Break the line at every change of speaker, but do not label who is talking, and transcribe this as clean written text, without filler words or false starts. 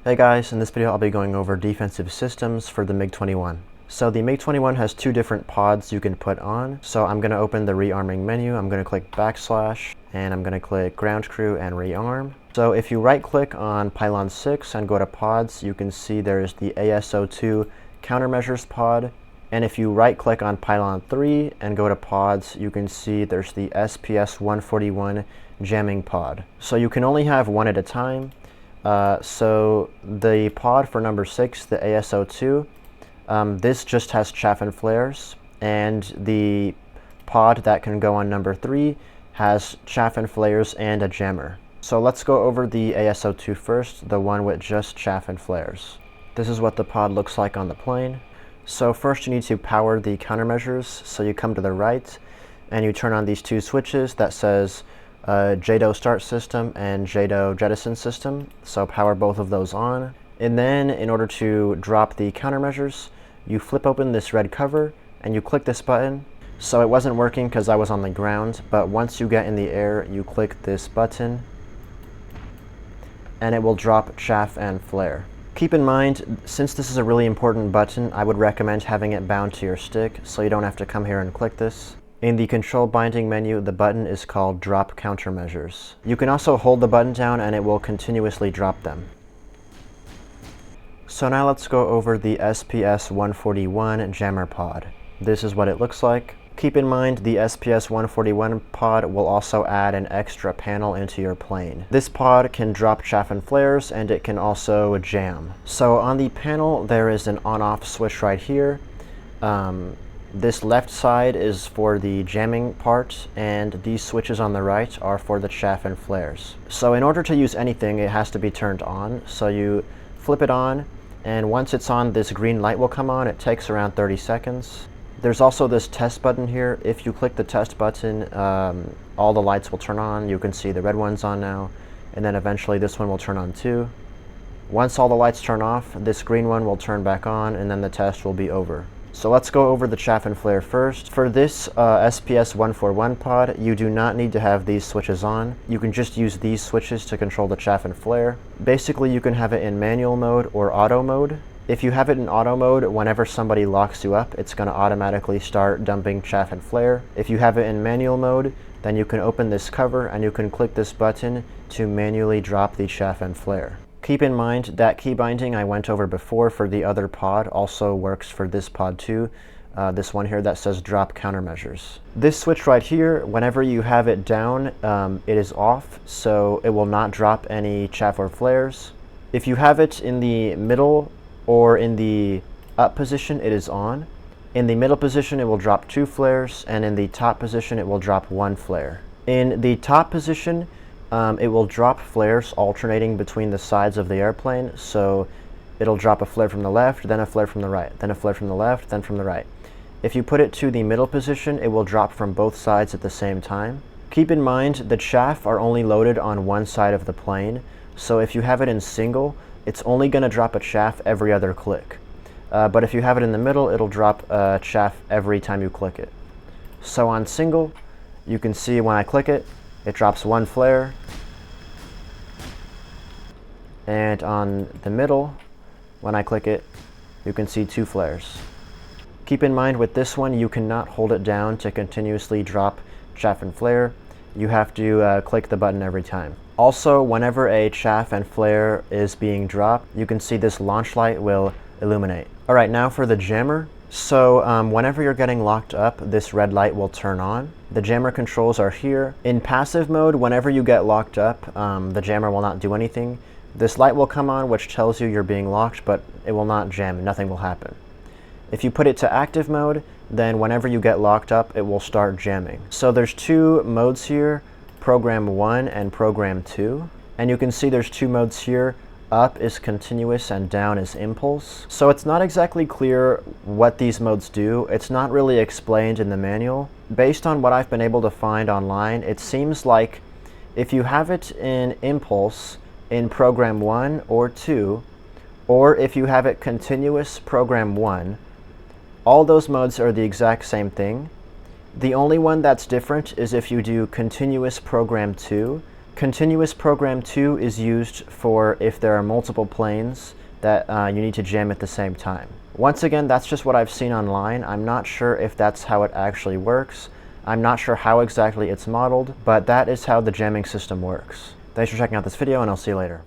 Hey guys, in this video I'll be going over defensive systems for the MiG-21. So the MiG-21 has two different pods you can put on. So I'm going to open the rearming menu, I'm going to click backslash, and I'm going to click ground crew and rearm. So if you right click on pylon 6 and go to pods, you can see there's the ASO2 countermeasures pod. And if you right click on pylon 3 and go to pods, you can see there's the SPS 141 jamming pod. So you can only have one at a time. So the pod for number 6, the ASO2, this just has chaff and flares, and the pod that can go on number 3 has chaff and flares and a jammer. So let's go over the ASO2 first, the one with just chaff and flares. This is what the pod looks like on the plane. So first you need to power the countermeasures. So you come to the right and you turn on these two switches that says JATO start system and JATO jettison system. So power both of those on. And then in order to drop the countermeasures, you flip open this red cover and you click this button. So it wasn't working because I was on the ground, but once you get in the air, you click this button and it will drop chaff and flare. Keep in mind, since this is a really important button, I would recommend having it bound to your stick so you don't have to come here and click this. In the control binding menu, the button is called Drop Countermeasures. You can also hold the button down and it will continuously drop them. So now let's go over the SPS 141 jammer pod. This is what it looks like. Keep in mind the SPS 141 pod will also add an extra panel into your plane. This pod can drop chaff and flares and it can also jam. So on the panel there is an on-off switch right here. This left side is for the jamming part, and these switches on the right are for the chaff and flares. So in order to use anything, it has to be turned on. So you flip it on, and once it's on, this green light will come on. It takes around 30 seconds. There's also this test button here. If you click the test button, all the lights will turn on. You can see the red one's on now, and then eventually this one will turn on too. Once all the lights turn off, this green one will turn back on, and then the test will be over. So let's go over the chaff and flare first. For this SPS 141 pod, you do not need to have these switches on. You can just use these switches to control the chaff and flare. Basically, you can have it in manual mode or auto mode. If you have it in auto mode, whenever somebody locks you up, it's going to automatically start dumping chaff and flare. If you have it in manual mode, then you can open this cover and you can click this button to manually drop the chaff and flare. Keep in mind that key binding I went over before for the other pod also works for this pod too. This one here that says drop countermeasures. This switch right here, whenever you have it down, it is off, so it will not drop any chaff or flares. If you have it in the middle or in the up position, it is on. In the middle position, it will drop 2 flares, and in the top position, it will drop 1 flare. In the top position, it will drop flares alternating between the sides of the airplane, so it'll drop a flare from the left, then a flare from the right, then a flare from the left, then from the right. If you put it to the middle position, it will drop from both sides at the same time. Keep in mind the chaff are only loaded on one side of the plane, so if you have it in single, it's only going to drop a chaff every other click. But if you have it in the middle, it'll drop chaff every time you click it. So on single, you can see when I click it, it drops 1 flare, and on the middle, when I click it, you can see 2 flares. Keep in mind with this one, you cannot hold it down to continuously drop chaff and flare. You have to click the button every time. Also, whenever a chaff and flare is being dropped, you can see this launch light will illuminate. Alright, now for the jammer. So whenever you're getting locked up, this red light will turn on. The jammer controls are here. In passive mode, whenever you get locked up, the jammer will not do anything. This light will come on, which tells you you're being locked, but it will not jam, nothing will happen. If you put it to active mode, then whenever you get locked up, it will start jamming. So there's 2 modes here, Program 1 and Program 2. And you can see there's 2 modes here. Up is continuous and down is impulse. So it's not exactly clear what these modes do. It's not really explained in the manual. Based on what I've been able to find online, it seems like if you have it in impulse in program 1 or 2, or if you have it continuous program 1, all those modes are the exact same thing. The only one that's different is if you do continuous program 2. Continuous program 2 is used for if there are multiple planes that you need to jam at the same time. Once again, that's just what I've seen online. I'm not sure if that's how it actually works. I'm not sure how exactly it's modeled, but that is how the jamming system works. Thanks for checking out this video, and I'll see you later.